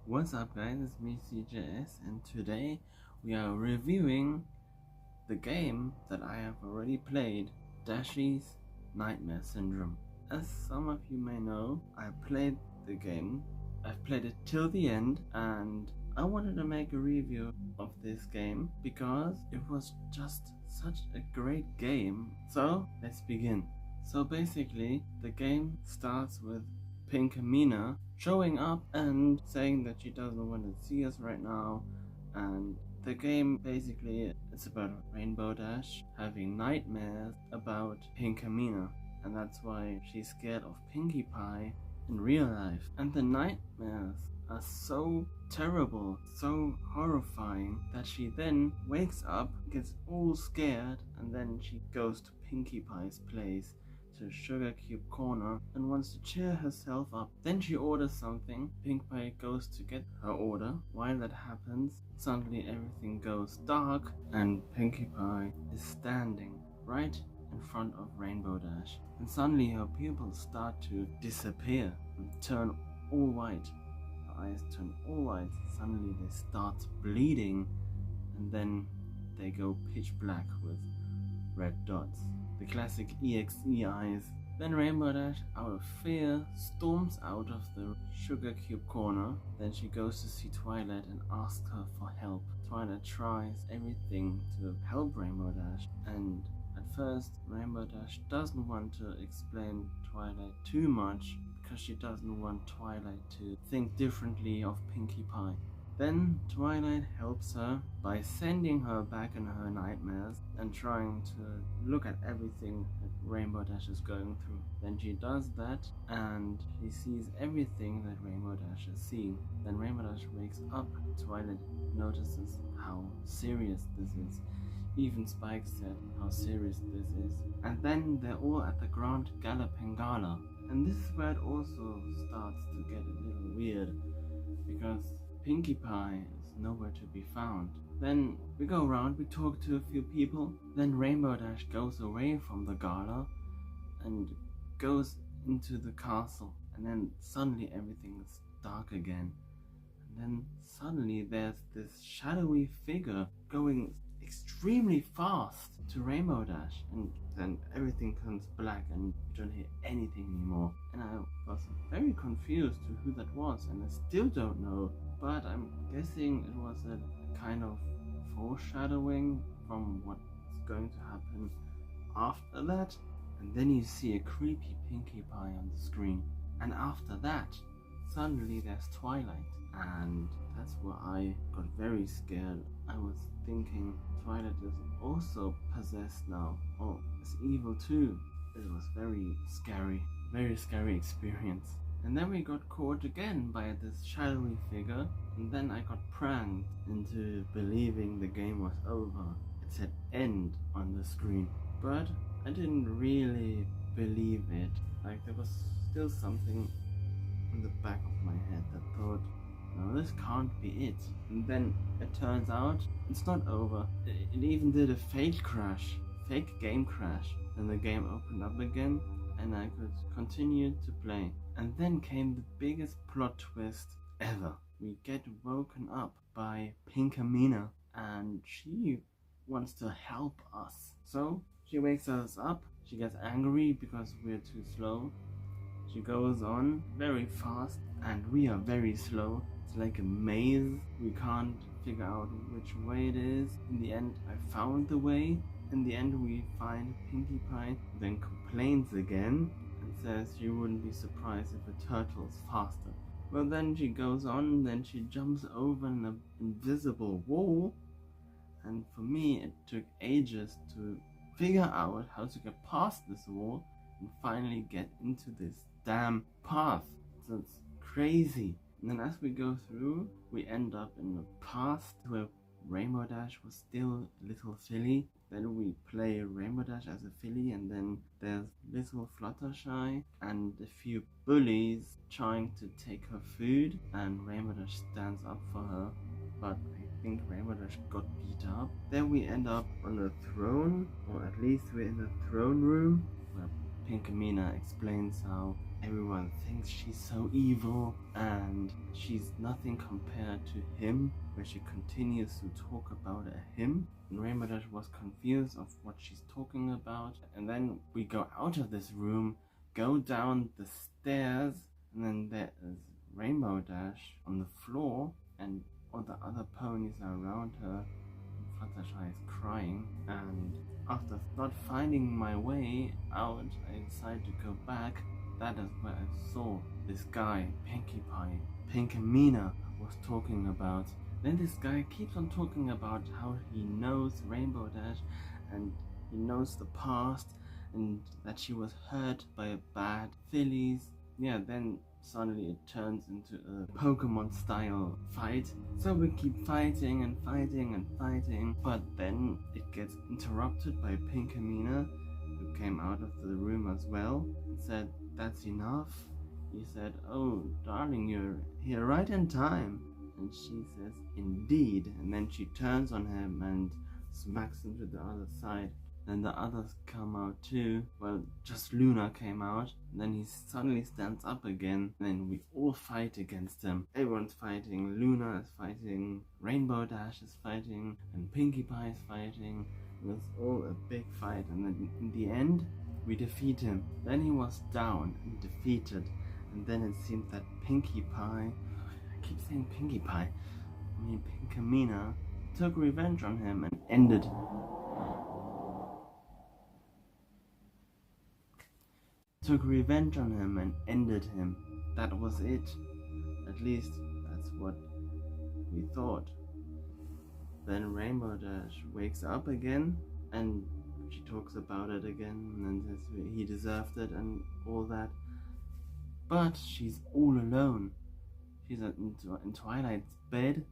What's up guys, it's me CJS and today we are reviewing the game that I have already played, Dashie's Nightmare Syndrome. As some of you may know, I played the game, I've played it till the end, and I wanted to make a review of this game because it was just such a great game. So let's begin. So basically the game starts with Pink Amina showing up and saying that she doesn't want to see us right now, and the game basically it's about Rainbow Dash having nightmares about Pink Amina, and that's why she's scared of Pinkie Pie in real life. And the nightmares are so terrible, so horrifying, that she then wakes up, gets all scared, and then she goes to Pinkie Pie's place, to Sugar Cube Corner, and wants to cheer herself up. Then she orders something. Pink Pie goes to get her order. While that happens, suddenly everything goes dark and Pinkie Pie is standing right in front of Rainbow Dash. And suddenly her pupils start to disappear and turn all white. Her eyes turn all white. Suddenly they start bleeding, and then they go pitch black with red dots. The classic EXE eyes. Then Rainbow Dash, out of fear, storms out of the Sugar Cube Corner. Then she goes to see Twilight and asks her for help. Twilight tries everything to help Rainbow Dash, and at first Rainbow Dash doesn't want to explain Twilight too much because she doesn't want Twilight to think differently of Pinkie Pie. Then Twilight helps her by sending her back in her nightmares and trying to look at everything that Rainbow Dash is going through. Then she does that and she sees everything that Rainbow Dash is seeing. Then Rainbow Dash wakes up. Twilight notices how serious this is. Even Spike said how serious this is. And then they're all at the Grand Galloping Gala. And this is where it also starts to get a little weird, because Pinkie Pie is nowhere to be found. Then we go around, we talk to a few people. Then Rainbow Dash goes away from the gala and goes into the castle. And then suddenly everything is dark again. And then suddenly there's this shadowy figure going extremely fast to Rainbow Dash, and then everything turns black and you don't hear anything anymore. And I was very confused to who that was, and I still don't know, but I'm guessing it was a kind of foreshadowing from what's going to happen after that. And then you see a creepy Pinkie Pie on the screen, and after that suddenly there's Twilight, and that's where I got very scared. I was thinking Twilight is also possessed now, or is evil too. It was very scary experience. And then we got caught again by this shadowy figure, and then I got pranked into believing the game was over. It said end on the screen, but I didn't really believe it. Like, there was still something in the back of my head that thought, no, this can't be it. And then it turns out it's not over. It even did a fake game crash. Then the game opened up again and I could continue to play. And then came the biggest plot twist ever. We get woken up by Pink Amina, and she wants to help us. So she wakes us up. She gets angry because we're too slow. She goes on very fast and we are very slow. It's like a maze. We can't figure out which way it is. In the end, I found the way. In the end, we find Pinkie Pie, then complains again and says she wouldn't be surprised if a turtle is faster. Well, then she goes on, then she jumps over an invisible wall, and for me it took ages to figure out how to get past this wall and finally get into this damn path. So it's crazy. And then as we go through, we end up in the past where Rainbow Dash was still little filly. Then we play Rainbow Dash as a filly, and then there's little Fluttershy and a few bullies trying to take her food, and Rainbow Dash stands up for her, but I think Rainbow Dash got beat up. Then we end up on a throne, or at least we're in the throne room, where Pink Amina explains how everyone thinks she's so evil and she she's nothing compared to him, where she continues to talk about him. And Rainbow Dash was confused of what she's talking about. And then we go out of this room, go down the stairs, and then there is Rainbow Dash on the floor, and all the other ponies are around her. Fluttershy is crying, and after not finding my way out, I decided to go back. That is where I saw this guy, Pinkie Pie, Pinkemina, was talking about. Then this guy keeps on talking about how he knows Rainbow Dash, and he knows the past, and that she was hurt by a bad fillies. Yeah, then suddenly it turns into a Pokemon style fight. So we keep fighting and fighting and fighting, but then it gets interrupted by Pinkemina, who came out of the room as well, and said, "That's enough." He said, "Oh, darling, you're here right in time." And she says, "Indeed." And then she turns on him and smacks him to the other side. Then the others come out too. Well, just Luna came out. And then he suddenly stands up again. And then we all fight against him. Everyone's fighting. Luna is fighting. Rainbow Dash is fighting. And Pinkie Pie is fighting. It was all a big fight. And then in the end, we defeat him. Then he was down and defeated. And then it seemed that Pinkie Pie, I keep saying Pinkie Pie, I mean Pinkemina, took revenge on him and ended him. That was it. At least that's what we thought. Then Rainbow Dash wakes up again, and she talks about it again, and then says he deserved it and all that. But she's all alone. She's in Twilight's bed,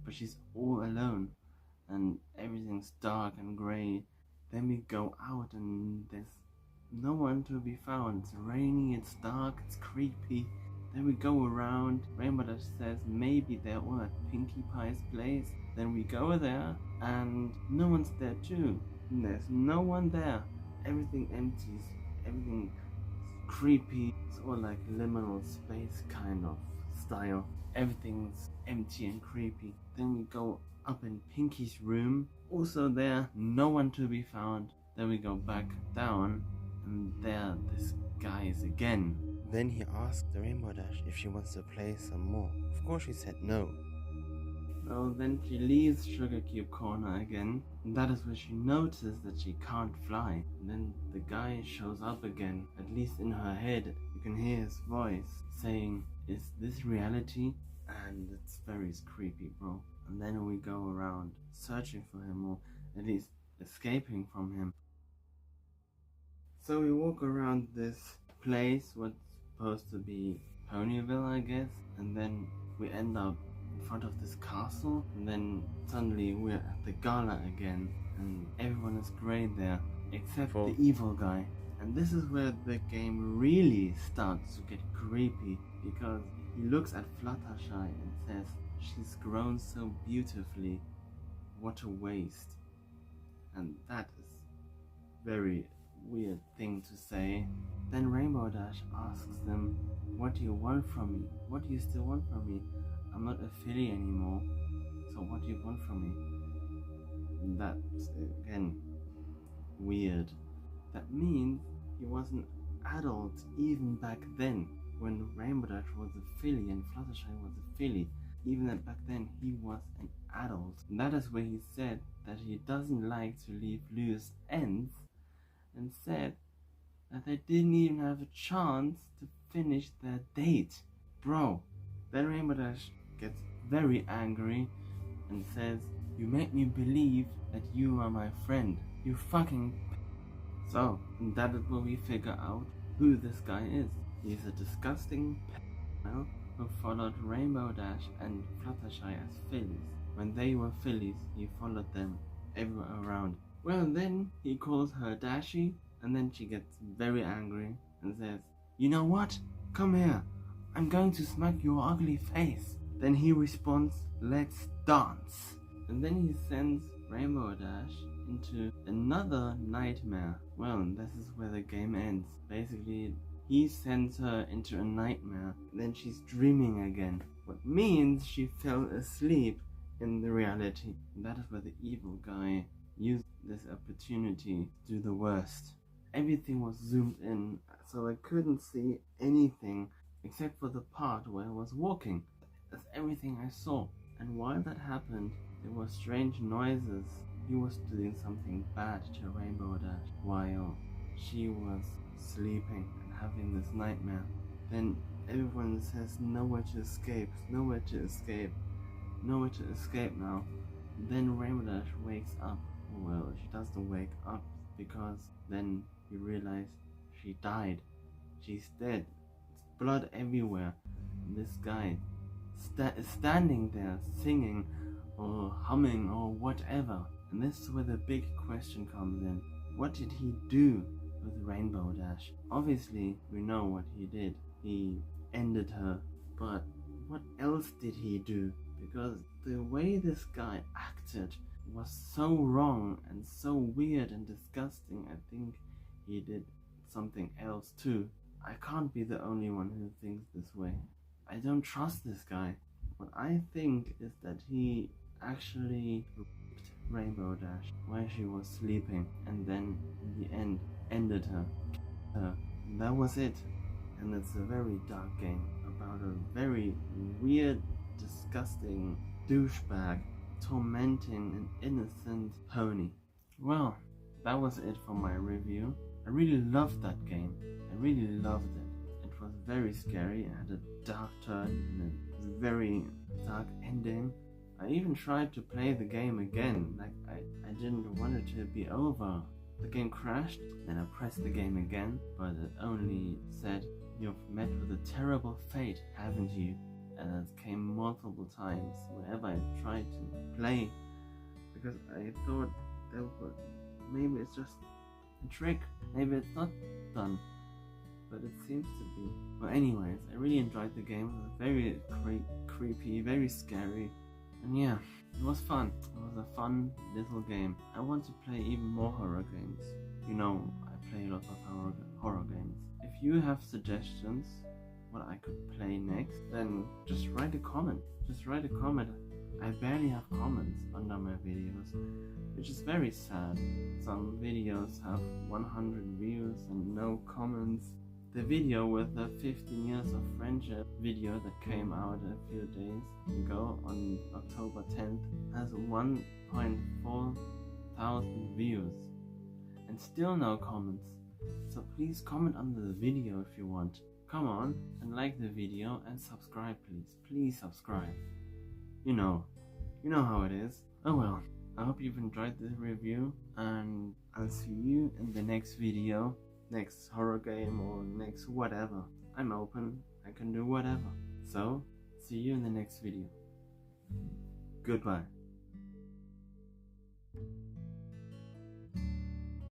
but she's all alone, and everything's dark and grey. Then we go out, and there's no one to be found. It's rainy, it's dark, it's creepy. Then we go around. Rainbow Dash says maybe they're all at Pinkie Pie's place. Then we go there, and no one's there too. And there's no one there. Everything empties. Everything is creepy. It's all like liminal space kind of style. Everything's empty and creepy. Then we go up in Pinkie's room. Also there, no one to be found. Then we go back down, and there this guy is again. Then he asked the Rainbow Dash if she wants to play some more. Of course she said no. Well, then she leaves Sugar Cube Corner again, and that is where she notices that she can't fly. And then the guy shows up again. At least in her head, you can hear his voice saying, "Is this reality?" And it's very creepy, bro. And then we go around searching for him, or at least escaping from him. So we walk around this place, what's supposed to be Ponyville, I guess, and then we end up in front of this castle, and then suddenly we're at the gala again, and everyone is great there, except the evil guy. And this is where the game really starts to get creepy, because he looks at Fluttershy and says, "She's grown so beautifully, what a waste." And that is very weird thing to say. Then Rainbow Dash asks them, "What do you want from me? What do you still want from me? I'm not a filly anymore, so what do you want from me?" And that's again weird. That means he was an adult even back then, when Rainbow Dash was a filly and Fluttershy was a filly. Even back then he was an adult. And that is where he said that he doesn't like to leave loose ends, and said that they didn't even have a chance to finish their date. Bro. Then Rainbow Dash gets very angry and says, "You make me believe that you are my friend. You fucking So, that is where we figure out who this guy is. He's a disgusting pedophile who followed Rainbow Dash and Fluttershy as fillies. When they were fillies, he followed them everywhere around. Well, then he calls her Dashie, and then she gets very angry and says, "You know what? Come here. I'm going to smack your ugly face." Then he responds, "Let's dance." And then he sends Rainbow Dash into another nightmare. Well, this is where the game ends. Basically, he sends her into a nightmare. Then she's dreaming again, what means she fell asleep in the reality. And that is where the evil guy used this opportunity to do the worst. Everything was zoomed in, so I couldn't see anything except for the part where I was walking. That's everything I saw. And while that happened, there were strange noises. He was doing something bad to Rainbow Dash while she was sleeping and having this nightmare. Then everyone says nowhere to escape, nowhere to escape, nowhere to escape now. Then Rainbow Dash wakes up. Well, she doesn't wake up because then you realize she died. She's dead. It's blood everywhere. And this guy is standing there singing or humming or whatever. And this is where the big question comes in. What did he do with Rainbow Dash? Obviously, we know what he did. He ended her. But what else did he do? Because the way this guy acted was so wrong and so weird and disgusting. I think he did something else too. I can't be the only one who thinks this way. I don't trust this guy. What I think is that he actually raped Rainbow Dash while she was sleeping, and then in the end ended her. And that was it. And it's a very dark game about a very weird, disgusting douchebag tormenting an innocent pony. Well, that was it for my review. I really loved that game. I really loved it. It was very scary. It had a dark turn and a very dark ending. I even tried to play the game again. Like I didn't want it to be over. The game crashed, then I pressed the game again, but it only said, "You've met with a terrible fate, haven't you?" And it came multiple times whenever I tried to play, because I thought maybe it's just a trick, maybe it's not done, but it seems to be. Well, anyways, I really enjoyed the game. It was very creepy, very scary, and yeah, it was fun. It was a fun little game. I want to play even more horror games. You know, I play a lot of horror games. If you have suggestions what I could play next, then just write a comment. I barely have comments under my videos, which is very sad. Some videos have 100 views and no comments. The video with the 15 years of friendship video that came out a few days ago on October 10th has 1.4 thousand views and still no comments. So please comment under the video if you want. Come on and like the video and subscribe, please. Please subscribe. You know how it is. Oh well, I hope you've enjoyed the review, and I'll see you in the next video, next horror game or next whatever. I'm open, I can do whatever. So, see you in the next video. Goodbye.